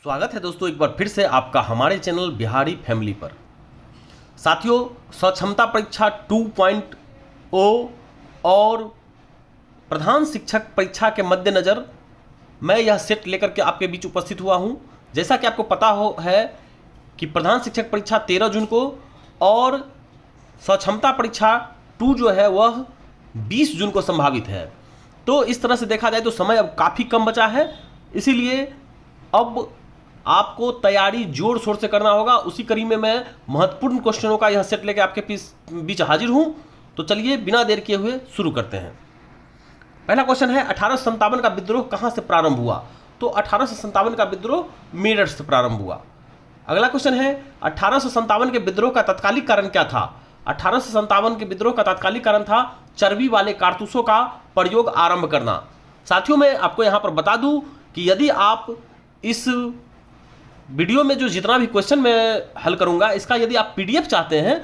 स्वागत है दोस्तों एक बार फिर से आपका हमारे चैनल बिहारी फैमिली पर। साथियों, सक्षमता परीक्षा 2.0 और प्रधान शिक्षक परीक्षा के मद्देनज़र मैं यह सेट लेकर के आपके बीच उपस्थित हुआ हूं। जैसा कि आपको पता है कि प्रधान शिक्षक परीक्षा 13 जून को और सक्षमता परीक्षा 2 जो है वह 20 जून को संभावित है। तो इस तरह से देखा जाए तो समय अब काफ़ी कम बचा है, इसीलिए अब आपको तैयारी जोर शोर से करना होगा। उसी कड़ी में मैं महत्वपूर्ण क्वेश्चनों का यह सेट लेकर आपके बीच हाजिर हूं। तो चलिए बिना देर किए हुए शुरू करते हैं। पहला क्वेश्चन है 1857 का विद्रोह कहां से प्रारंभ हुआ? तो 1857 का विद्रोह मेरठ से प्रारंभ हुआ। अगला क्वेश्चन है 1857 के विद्रोह का तत्कालिक कारण क्या था? 1857 के विद्रोह का तत्कालिक कारण था चर्बी वाले कारतूसों का प्रयोग आरंभ करना। साथियों, मैं आपको यहां पर बता दूं कि यदि आप इस वीडियो में जो जितना भी क्वेश्चन मैं हल करूंगा इसका यदि आप पीडीएफ चाहते हैं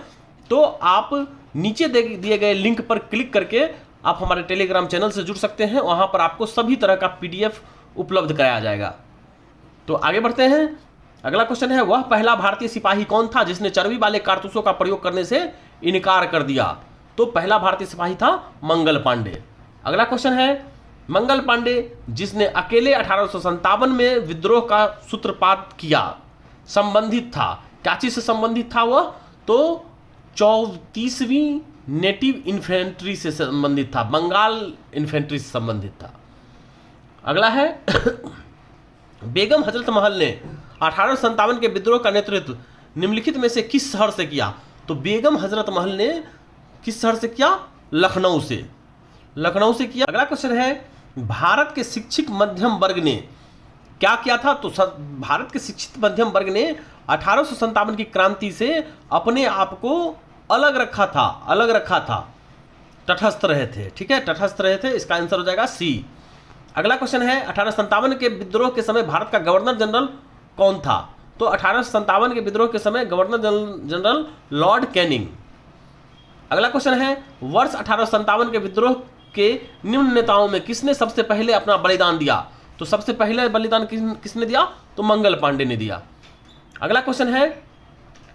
तो आप नीचे दिए गए लिंक पर क्लिक करके आप हमारे टेलीग्राम चैनल से जुड़ सकते हैं। वहां पर आपको सभी तरह का पीडीएफ उपलब्ध कराया जाएगा। तो आगे बढ़ते हैं। अगला क्वेश्चन है वह पहला भारतीय सिपाही कौन था जिसने चर्बी वाले कारतूसों का प्रयोग करने से इनकार कर दिया? तो पहला भारतीय सिपाही था मंगल पांडे। अगला क्वेश्चन है मंगल पांडे जिसने अकेले 1857 में विद्रोह का सूत्रपात किया संबंधित था, क्या चीज से संबंधित था वह? तो 34वीं नेटिव इन्फेंट्री से संबंधित था, बंगाल इन्फेंट्री से संबंधित था। अगला है बेगम हजरत महल ने 1857 के विद्रोह का नेतृत्व निम्नलिखित में से किस शहर से किया? तो बेगम हजरत महल ने किस शहर से किया? लखनऊ से किया। अगला क्वेश्चन है भारत के शिक्षित मध्यम वर्ग ने क्या किया था? तो भारत के शिक्षित मध्यम वर्ग ने 1857 की क्रांति से अपने आप को अलग रखा था, तटस्थ रहे थे। ठीक है, तटस्थ रहे थे, इसका आंसर हो जाएगा सी। अगला क्वेश्चन है 1857 के विद्रोह के समय भारत का गवर्नर जनरल कौन था? तो 1857 के विद्रोह के समय गवर्नर जनरल लॉर्ड कैनिंग। अगला क्वेश्चन है वर्ष 1857 के विद्रोह के निम्न नेताओं में किसने सबसे पहले अपना बलिदान दिया? तो सबसे पहले बलिदान किसने दिया? तो मंगल पांडे ने दिया। अगला क्वेश्चन है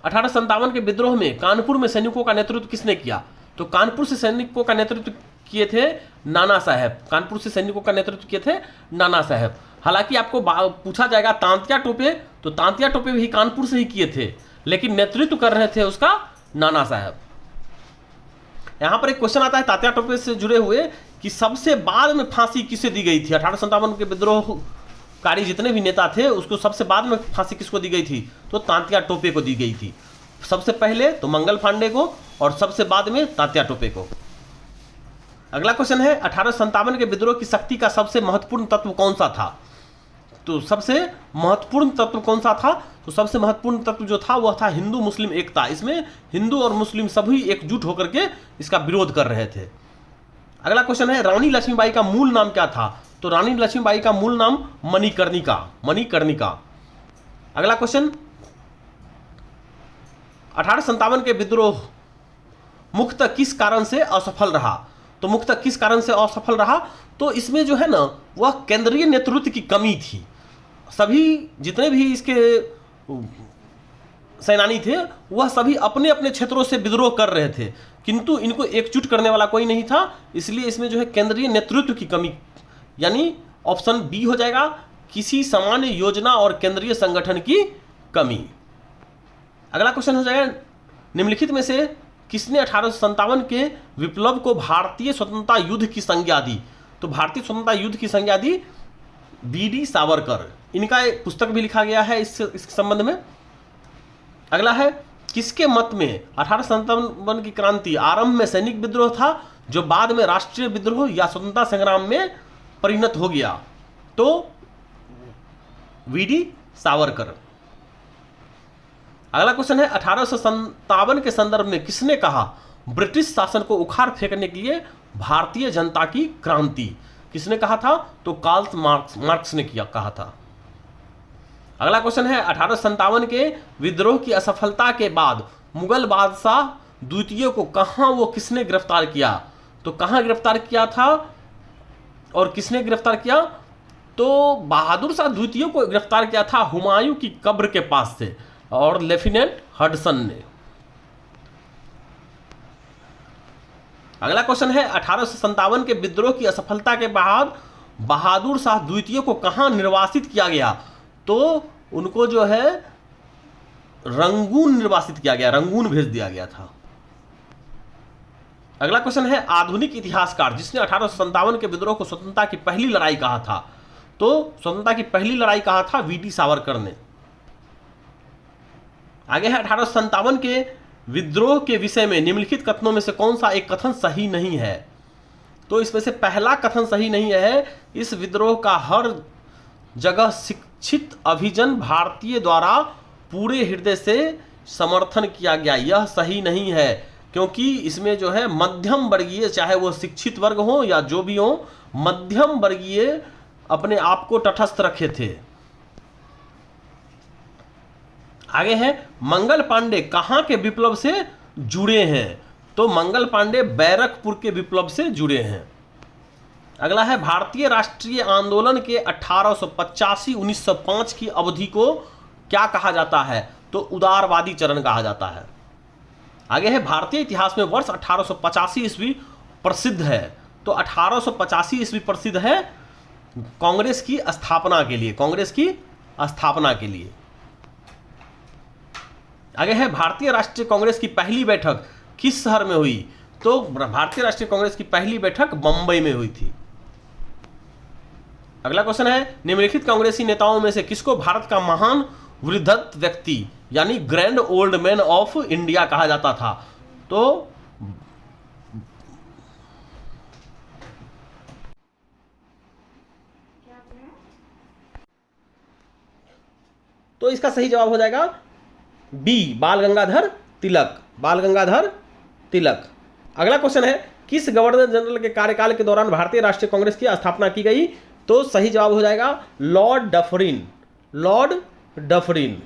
1857 के विद्रोह में कानपुर में सैनिकों का नेतृत्व किसने किया? तो कानपुर से सैनिकों का नेतृत्व किए थे नाना साहब। कानपुर से सैनिकों का नेतृत्व किए थे नाना साहब। हालांकि आपको पूछा जाएगा तांतिया टोपे, तो तांतिया टोपे भी कानपुर से ही किए थे, लेकिन नेतृत्व कर रहे थे उसका नाना साहब। यहां पर एक क्वेश्चन आता है तात्या टोपे से जुड़े हुए कि सबसे बाद में फांसी किसे दी गई थी? 1857 के विद्रोहकारी जितने भी नेता थे उसको सबसे बाद में फांसी किसको दी गई थी? तो तात्या टोपे को दी गई थी। सबसे पहले तो मंगल पांडे को और सबसे बाद में तात्या टोपे को। अगला क्वेश्चन है 1857 के विद्रोह की शक्ति का सबसे महत्वपूर्ण तत्व कौन सा था? तो सबसे महत्वपूर्ण तत्व कौन सा था? तो सबसे महत्वपूर्ण तत्व जो था वह था हिंदू मुस्लिम एकता। इसमें हिंदू और मुस्लिम सभी एकजुट होकर के इसका विरोध कर रहे थे। अगला क्वेश्चन है रानी लक्ष्मीबाई का मूल नाम क्या था? तो रानी लक्ष्मीबाई का मूल नाम मणिकर्णिका। अगला क्वेश्चन 1857 के विद्रोह मुख्यतः किस कारण से असफल रहा? तो मुख्यतः किस कारण से असफल रहा? तो इसमें जो है ना वह केंद्रीय नेतृत्व की कमी थी। सभी जितने भी इसके सेनानी थे वह सभी अपने अपने क्षेत्रों से विद्रोह कर रहे थे, किंतु इनको एकजुट करने वाला कोई नहीं था। इसलिए इसमें जो है केंद्रीय नेतृत्व की कमी, यानी ऑप्शन बी हो जाएगा, किसी सामान्य योजना और केंद्रीय संगठन की कमी। अगला क्वेश्चन हो जाएगा निम्नलिखित में से किसने 1857 के विप्लव को भारतीय स्वतंत्रता युद्ध की संज्ञा दी? तो भारतीय स्वतंत्रता युद्ध की संज्ञा दी बी.डी. सावरकर। इनका एक पुस्तक भी लिखा गया है इस संबंध में। अगला है किसके मत में 1857 की क्रांति आरंभ में सैनिक विद्रोह था जो बाद में राष्ट्रीय विद्रोह या स्वतंत्रता संग्राम में परिणत हो गया? तो वी.डी. सावरकर। अगला क्वेश्चन है 1857 के संदर्भ में किसने कहा ब्रिटिश शासन को उखाड़ फेंकने के लिए भारतीय जनता की क्रांति? किसने कहा था? तो कार्ल मार्क्स ने कहा था। अगला क्वेश्चन है 1857 के विद्रोह की असफलता के बाद मुगल बादशाह द्वितीय को किसने गिरफ्तार किया? तो कहां गिरफ्तार किया था और किसने गिरफ्तार किया? तो बहादुर शाह द्वितीय को गिरफ्तार किया था हुमायूं की कब्र के पास से और लेफ्टिनेंट हडसन ने। अगला क्वेश्चन है 1857 के विद्रोह की असफलता के बाद बहादुर शाह द्वितीय को कहां निर्वासित किया गया? तो उनको जो है रंगून निर्वासित किया गया, रंगून भेज दिया गया था। अगला क्वेश्चन है आधुनिक इतिहासकार जिसने 1857 के विद्रोह को स्वतंत्रता की पहली लड़ाई कहा था? तो स्वतंत्रता की पहली लड़ाई कहा था वीडी सावरकर ने। आगे है 1857 के विद्रोह के विषय में निम्नलिखित कथनों में से कौन सा एक कथन सही नहीं है? तो इसमें से पहला कथन सही नहीं है, इस विद्रोह का हर जगह शिक्षित अभिजन भारतीय द्वारा पूरे हृदय से समर्थन किया गया। यह सही नहीं है क्योंकि इसमें जो है मध्यम वर्गीय, चाहे वो शिक्षित वर्ग हो या जो भी हो, मध्यम वर्गीय अपने आप को तटस्थ रखे थे। आगे है मंगल पांडे कहां के विप्लव से जुड़े हैं? तो मंगल पांडे बैरकपुर के विप्लव से जुड़े हैं। अगला है भारतीय राष्ट्रीय आंदोलन के 1885-1905 की अवधि को क्या कहा जाता है? तो उदारवादी चरण कहा जाता है। आगे है भारतीय इतिहास में वर्ष 1885 ईस्वी प्रसिद्ध है। तो 1885 ईस्वी प्रसिद्ध है कांग्रेस की स्थापना के लिए, कांग्रेस की स्थापना के लिए। आगे है भारतीय राष्ट्रीय कांग्रेस की पहली बैठक किस शहर में हुई? तो भारतीय राष्ट्रीय कांग्रेस की पहली बैठक बंबई में हुई थी। अगला क्वेश्चन है निम्नलिखित कांग्रेसी नेताओं में से किसको भारत का महान वृद्धत्व व्यक्ति यानी grand old man of India कहा जाता था? तो इसका सही जवाब हो जाएगा बी, बाल गंगाधर तिलक, बाल गंगाधर तिलक। अगला क्वेश्चन है किस गवर्नर जनरल के कार्यकाल के दौरान भारतीय राष्ट्रीय कांग्रेस की स्थापना की गई? तो सही जवाब हो जाएगा लॉर्ड डफरिन, लॉर्ड डफरिन।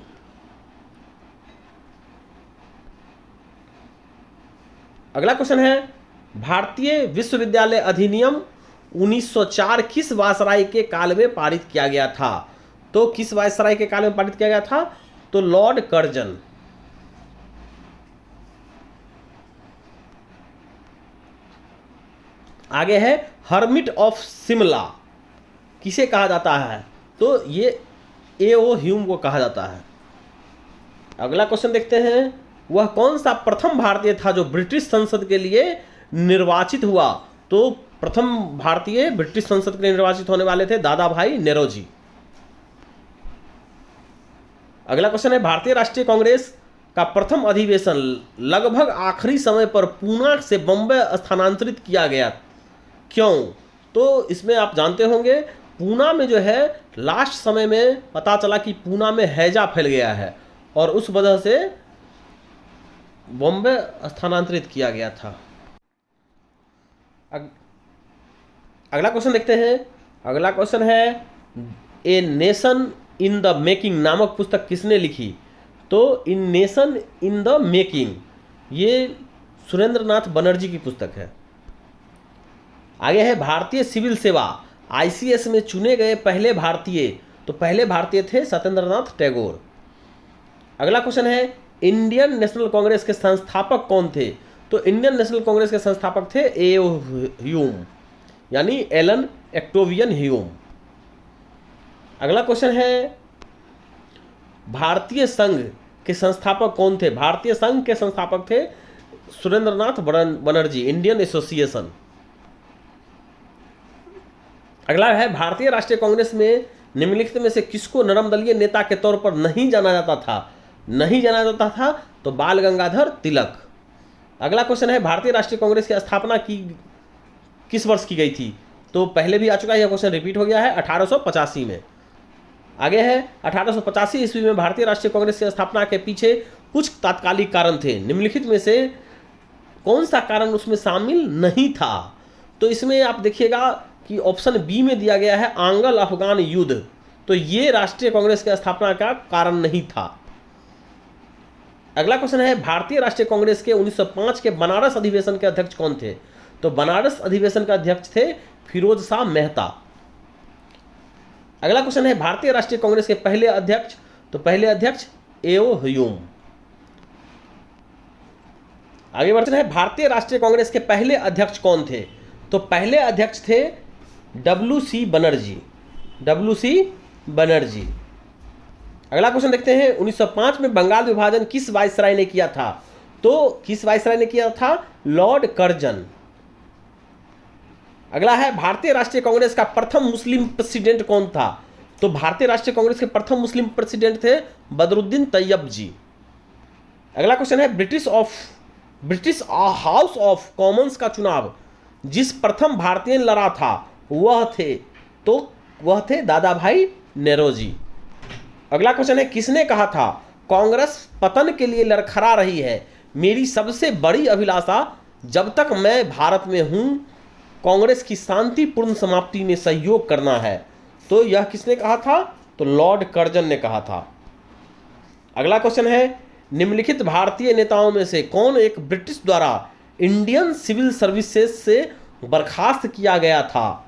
अगला क्वेश्चन है भारतीय विश्वविद्यालय अधिनियम 1904 किस वायसराय के काल में पारित किया गया था? तो किस वायसराय के काल में पारित किया गया था? तो लॉर्ड कर्जन। आगे है हर्मिट ऑफ शिमला किसे कहा जाता है? तो ये A.O. ह्यूम को कहा जाता है। अगला क्वेश्चन देखते हैं वह कौन सा प्रथम भारतीय था जो ब्रिटिश संसद के लिए निर्वाचित हुआ? तो प्रथम भारतीय ब्रिटिश संसद के लिए निर्वाचित होने वाले थे दादा भाई नेरोजी। अगला क्वेश्चन है भारतीय राष्ट्रीय कांग्रेस का प्रथम अधिवेशन लगभग आखिरी समय पर पूना से बंबई स्थानांतरित किया गया, क्यों? तो इसमें आप जानते होंगे पूना में जो है लास्ट समय में पता चला कि पूना में हैजा फैल गया है और उस वजह से बॉम्बे स्थानांतरित किया गया था। अगला क्वेश्चन देखते हैं। अगला क्वेश्चन है a nation in the making नामक पुस्तक किसने लिखी? तो इन नेशन इन द मेकिंग ये सुरेंद्रनाथ बनर्जी की पुस्तक है। आगे है भारतीय सिविल सेवा ICS में चुने गए पहले भारतीय, तो पहले भारतीय थे सत्येंद्रनाथ टैगोर। अगला क्वेश्चन है इंडियन नेशनल कांग्रेस के संस्थापक कौन थे? तो इंडियन नेशनल कांग्रेस के संस्थापक थे A.O. ह्यूम यानी एलन एक्टोवियन ह्यूम। अगला क्वेश्चन है भारतीय संघ के संस्थापक कौन थे? भारतीय संघ के संस्थापक थे सुरेंद्रनाथ बनर्जी, इंडियन एसोसिएशन। अगला है भारतीय राष्ट्रीय कांग्रेस में निम्नलिखित में से किसको नरमदलीय नेता के तौर पर नहीं जाना जाता था? नहीं जाना जाता था तो बाल गंगाधर तिलक। अगला क्वेश्चन है भारतीय राष्ट्रीय कांग्रेस की स्थापना किस वर्ष की गई थी? तो पहले भी आ चुका है, यह क्वेश्चन रिपीट हो गया है 1885 में। आगे है 1885 ईस्वी में भारतीय राष्ट्रीय कांग्रेस की स्थापना के पीछे कुछ तात्कालिक कारण थे, निम्नलिखित में से कौन सा कारण उसमें शामिल नहीं था? तो इसमें आप देखिएगा कि ऑप्शन बी में दिया गया है आंग्ल अफगान युद्ध, तो ये राष्ट्रीय कांग्रेस की स्थापना का कारण नहीं था। अगला क्वेश्चन है भारतीय राष्ट्रीय कांग्रेस के 1905 के बनारस अधिवेशन के अध्यक्ष कौन थे? तो बनारस अधिवेशन का अध्यक्ष थे फिरोज शाह मेहता। अगला क्वेश्चन है भारतीय राष्ट्रीय कांग्रेस के पहले अध्यक्ष, तो पहले अध्यक्ष एओ ह्यूम। आगे बढ़ते हैं, भारतीय राष्ट्रीय कांग्रेस के पहले अध्यक्ष कौन थे, तो पहले अध्यक्ष थे WC बनर्जी, WC बनर्जी। अगला क्वेश्चन देखते हैं, 1905 में बंगाल विभाजन किस वायसराय ने किया था, तो किस वायसराय ने किया था, लॉर्ड कर्जन। अगला है, भारतीय राष्ट्रीय कांग्रेस का प्रथम मुस्लिम प्रेसिडेंट कौन था, तो भारतीय राष्ट्रीय कांग्रेस के प्रथम मुस्लिम प्रेसिडेंट थे बदरुद्दीन तैयब जी। अगला क्वेश्चन है, ब्रिटिश हाउस ऑफ कॉमन्स का चुनाव जिस प्रथम भारतीय ने लड़ा था वह थे दादा भाई नेरोजी। अगला क्वेश्चन है, किसने कहा था कांग्रेस पतन के लिए लड़खड़ा रही है, मेरी सबसे बड़ी अभिलाषा जब तक मैं भारत में हूं कांग्रेस की शांतिपूर्ण समाप्ति में सहयोग करना है, तो यह किसने कहा था, तो लॉर्ड कर्जन ने कहा था। अगला क्वेश्चन है, निम्नलिखित भारतीय नेताओं में से कौन एक ब्रिटिश द्वारा इंडियन सिविल सर्विसेज से बर्खास्त किया गया था,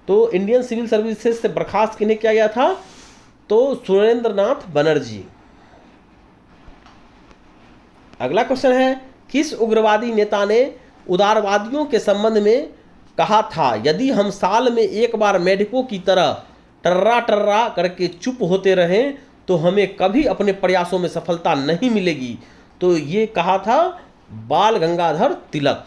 तो इंडियन सिविल सर्विसेज से बर्खास्त किन्हें किया गया था, तो सुरेंद्र नाथ बनर्जी। अगला क्वेश्चन है, किस उग्रवादी नेता ने उदारवादियों के संबंध में कहा था, यदि हम साल में एक बार मेढकों की तरह टर्रा टर्रा करके चुप होते रहें तो हमें कभी अपने प्रयासों में सफलता नहीं मिलेगी, तो ये कहा था बाल गंगाधर तिलक।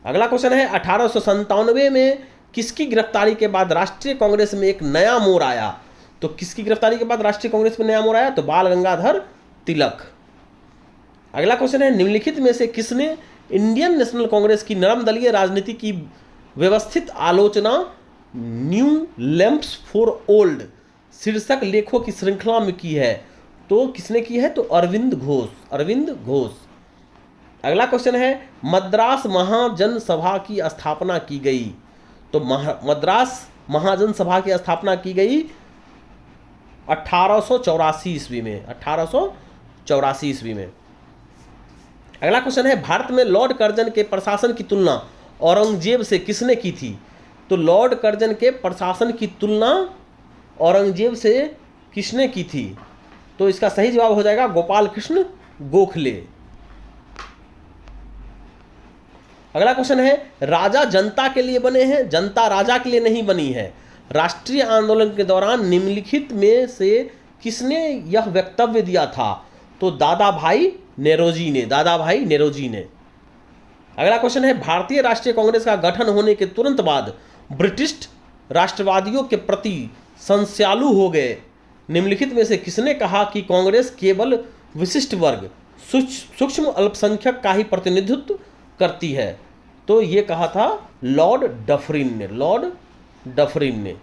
अगला क्वेश्चन है, 1897 में किसकी गिरफ्तारी के बाद राष्ट्रीय कांग्रेस में एक नया मोड़ आया, तो किसकी गिरफ्तारी के बाद राष्ट्रीय कांग्रेस में नया मोड़ आया, तो बाल गंगाधर तिलक। अगला क्वेश्चन है, निम्नलिखित में से किसने इंडियन नेशनल कांग्रेस की नरम दलीय राजनीति की व्यवस्थित आलोचना न्यू लैंप्स फॉर ओल्ड शीर्षक लेखों की श्रृंखला में की है, तो किसने की है, तो अरविंद घोष। अगला क्वेश्चन है, मद्रास महाजन सभा की स्थापना की गई, तो मद्रास महाजन सभा की स्थापना की गई 1884 ईस्वी में, 1884 ईस्वी में। अगला क्वेश्चन है, भारत में लॉर्ड कर्जन के प्रशासन की तुलना औरंगजेब से किसने की थी, तो लॉर्ड कर्जन के प्रशासन की तुलना औरंगजेब से किसने की थी, तो इसका सही जवाब हो जाएगा गोपाल कृष्ण गोखले। अगला क्वेश्चन है, राजा जनता के लिए बने हैं, जनता राजा के लिए नहीं बनी है, राष्ट्रीय आंदोलन के दौरान निम्नलिखित में से किसने यह वक्तव्य दिया था, तो दादा भाई नेरोजी ने। अगला क्वेश्चन है, भारतीय राष्ट्रीय कांग्रेस का गठन होने के तुरंत बाद ब्रिटिश राष्ट्रवादियों के प्रति संस्यालु हो गए, निम्नलिखित में से किसने कहा कि कांग्रेस केवल विशिष्ट वर्ग सूक्ष्म अल्पसंख्यक का ही प्रतिनिधित्व करती है, तो ये कहा था लॉर्ड डफरिन ने।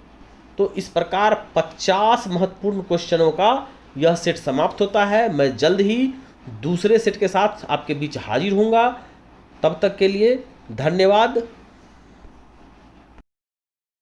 तो इस प्रकार 50 महत्वपूर्ण क्वेश्चनों का यह सेट समाप्त होता है। मैं जल्द ही दूसरे सेट के साथ आपके बीच हाजिर होऊंगा। तब तक के लिए धन्यवाद।